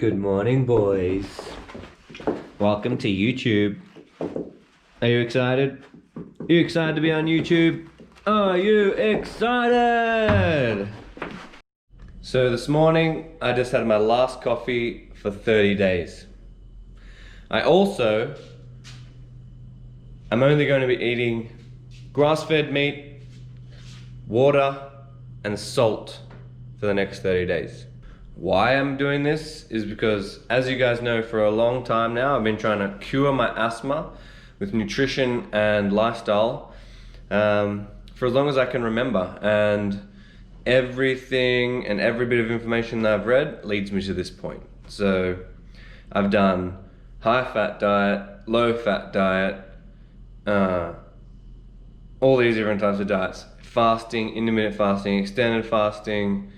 Good morning, boys. Welcome to YouTube. Are you excited? Are you excited to be on YouTube? Are you excited? So this morning, I just had my last coffee for 30 days. I'm only going to be eating grass-fed meat, water, and salt for the next 30 days. Why I'm doing this is because, as you guys know, for a long time now, I've been trying to cure my asthma with nutrition and lifestyle for as long as I can remember. And everything and every bit of information that I've read leads me to this point. So I've done high-fat diet, low-fat diet, all these different types of diets. Fasting, intermittent fasting, extended fasting,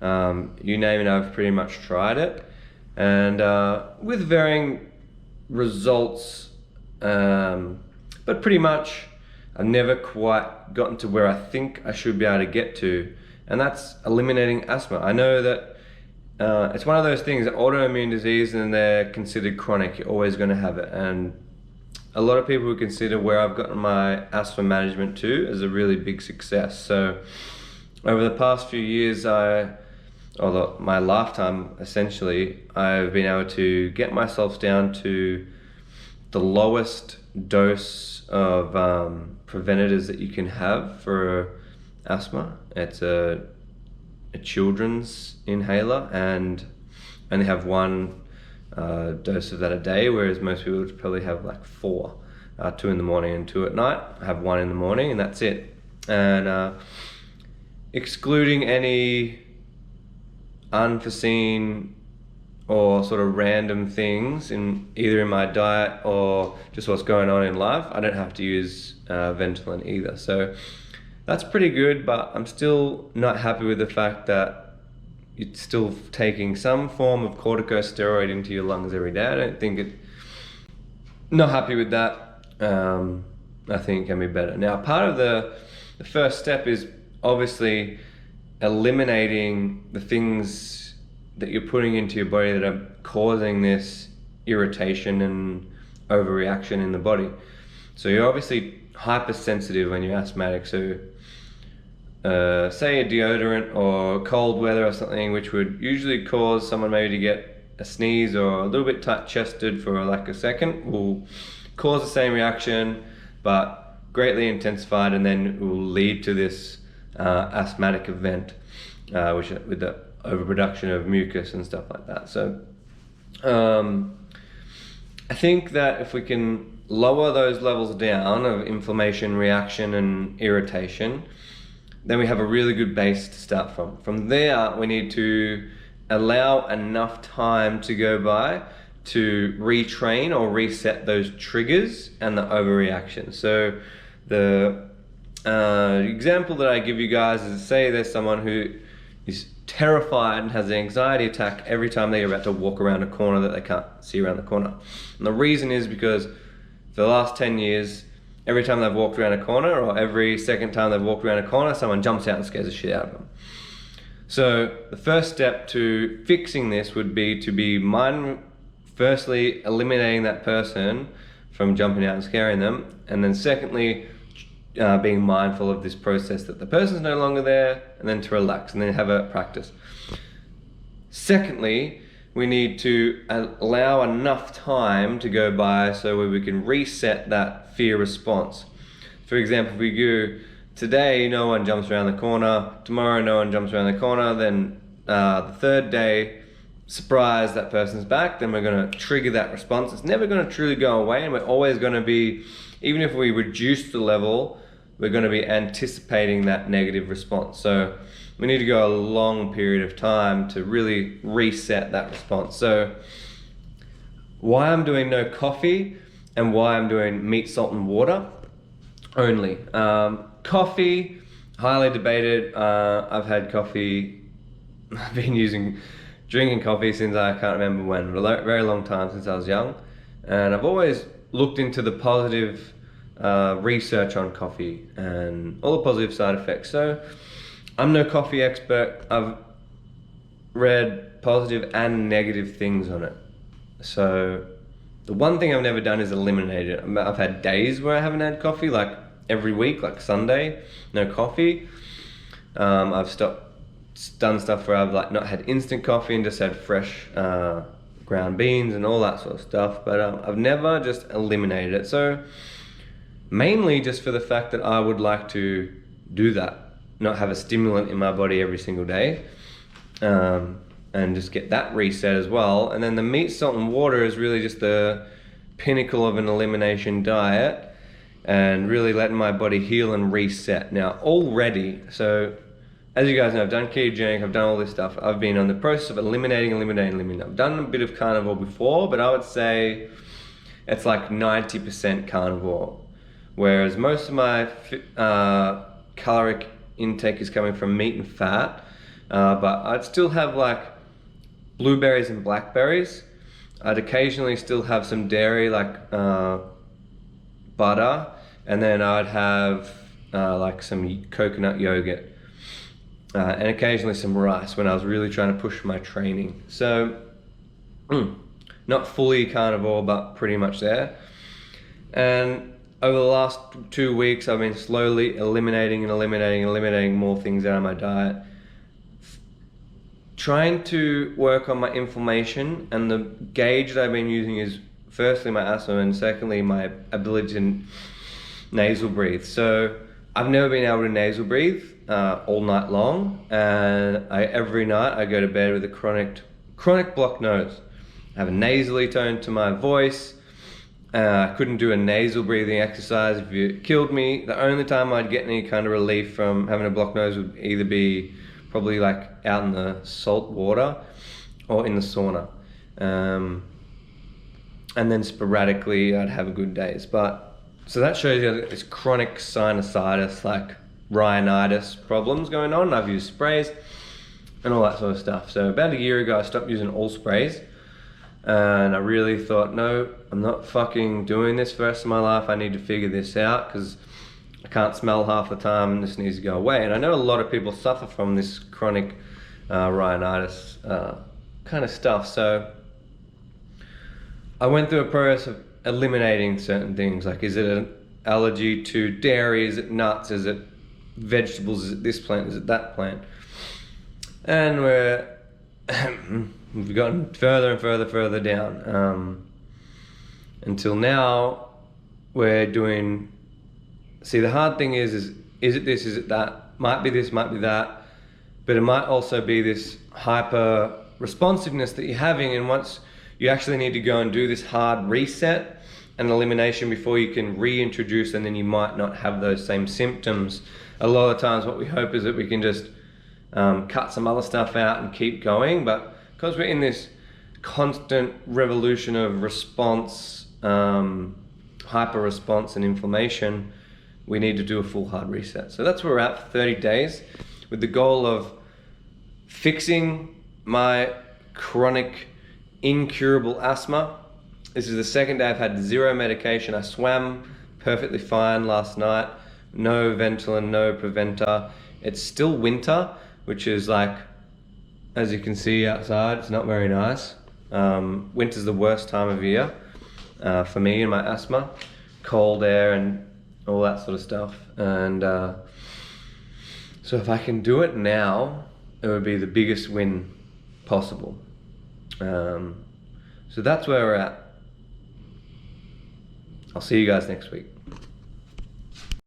you name it, I've pretty much tried it, and with varying results, but pretty much I've never quite gotten to where I think I should be able to get to, and that's eliminating asthma. I know that it's one of those things, that autoimmune disease, and they're considered chronic. You're always going to have it, and a lot of people would consider where I've gotten my asthma management to as a really big success. So over the past few years, my lifetime essentially, I've been able to get myself down to the lowest dose of preventatives that you can have for asthma. It's a children's inhaler, and only have one dose of that a day, whereas most people would probably have like 4, 2 in the morning and 2 at night. I have 1 in the morning, and that's it. And excluding any unforeseen or sort of random things in either in my diet or just what's going on in life, I don't have to use Ventolin either. So that's pretty good, but I'm still not happy with the fact that you're still taking some form of corticosteroid into your lungs every day. I don't think not happy with that. I think it can be better. Now, part of the first step is obviously eliminating the things that you're putting into your body that are causing this irritation and overreaction in the body. So you're obviously hypersensitive when you're asthmatic. So say a deodorant or cold weather or something, which would usually cause someone maybe to get a sneeze or a little bit tight-chested for like a second, will cause the same reaction but greatly intensified, and then will lead to this asthmatic event, which with the overproduction of mucus and stuff like that. So I think that if we can lower those levels down of inflammation, reaction, and irritation, then we have a really good base to start from. From there, we need to allow enough time to go by to retrain or reset those triggers and the overreaction. So the example that I give you guys is, say there's someone who is terrified and has an anxiety attack every time they're about to walk around a corner that they can't see around the corner. And the reason is because for the last 10 years, every time they've walked around a corner, or every second time they've walked around a corner, someone jumps out and scares the shit out of them. So the first step to fixing this would be to be firstly eliminating that person from jumping out and scaring them, and then secondly being mindful of this process that the person's no longer there, and then to relax and then have a practice. Secondly, we need to allow enough time to go by so we can reset that fear response. For example, if we go today, no one jumps around the corner, tomorrow no one jumps around the corner, then the third day, surprise, that person's back, then we're going to trigger that response. It's never going to truly go away, and we're always going to be, even if we reduce the level, we're going to be anticipating that negative response. So we need to go a long period of time to really reset that response. So why I'm doing no coffee and why I'm doing meat, salt, and water only. Coffee, highly debated. I've had coffee, I've been drinking coffee since I can't remember when, but a very long time, since I was young. And I've always looked into the positive research on coffee and all the positive side effects. So I'm no coffee expert. I've read positive and negative things on it. So the one thing I've never done is eliminate it. I've had days where I haven't had coffee, like every week, like Sunday, no coffee. I've done stuff where I've like not had instant coffee and just had fresh ground beans and all that sort of stuff. But I've never just eliminated it. So mainly just for the fact that I would like to do that, not have a stimulant in my body every single day. And just get that reset as well. And then the meat, salt and water is really just the pinnacle of an elimination diet and really letting my body heal and reset. Now already, so as you guys know, I've done ketogenic, I've done all this stuff. I've been on the process of eliminating. I've done a bit of carnivore before, but I would say it's like 90% carnivore. Whereas most of my caloric intake is coming from meat and fat, but I'd still have like blueberries and blackberries. I'd occasionally still have some dairy, like butter, and then I'd have like some coconut yogurt, and occasionally some rice when I was really trying to push my training. So not fully carnivore, but pretty much there. And over the last 2 weeks, I've been slowly eliminating more things out of my diet. Trying to work on my inflammation, and the gauge that I've been using is firstly my asthma and secondly my ability to nasal breathe. So I've never been able to nasal breathe all night long, and every night I go to bed with a chronic blocked nose. I have a nasally tone to my voice. I couldn't do a nasal breathing exercise if it killed me. The only time I'd get any kind of relief from having a blocked nose would either be probably like out in the salt water or in the sauna. And then sporadically I'd have good days. But so that shows you that it's chronic sinusitis, like rhinitis problems going on. I've used sprays and all that sort of stuff. So about a year ago I stopped using all sprays, and I really thought, no, I'm not fucking doing this for the rest of my life. I need to figure this out because I can't smell half the time and this needs to go away. And I know a lot of people suffer from this chronic rhinitis kind of stuff. So I went through a process of eliminating certain things. Like, is it an allergy to dairy? Is it nuts? Is it vegetables? Is it this plant? Is it that plant? And we've gotten further and further down until now we're doing. See, the hard thing is it this, is it that? Might be this, might be that, but it might also be this hyper responsiveness that you're having, and once you actually need to go and do this hard reset and elimination before you can reintroduce, and then you might not have those same symptoms. A lot of times what we hope is that we can just cut some other stuff out and keep going, but because we're in this constant revolution of response, hyper response and inflammation, we need to do a full hard reset. So that's where we're at for 30 days with the goal of fixing my chronic incurable asthma. This is the second day I've had zero medication. I swam perfectly fine last night, no Ventolin, no Preventer. It's still winter, which is like, as you can see outside, it's not very nice. Winter's the worst time of year for me and my asthma. Cold air and all that sort of stuff. And so if I can do it now, it would be the biggest win possible. So that's where we're at. I'll see you guys next week.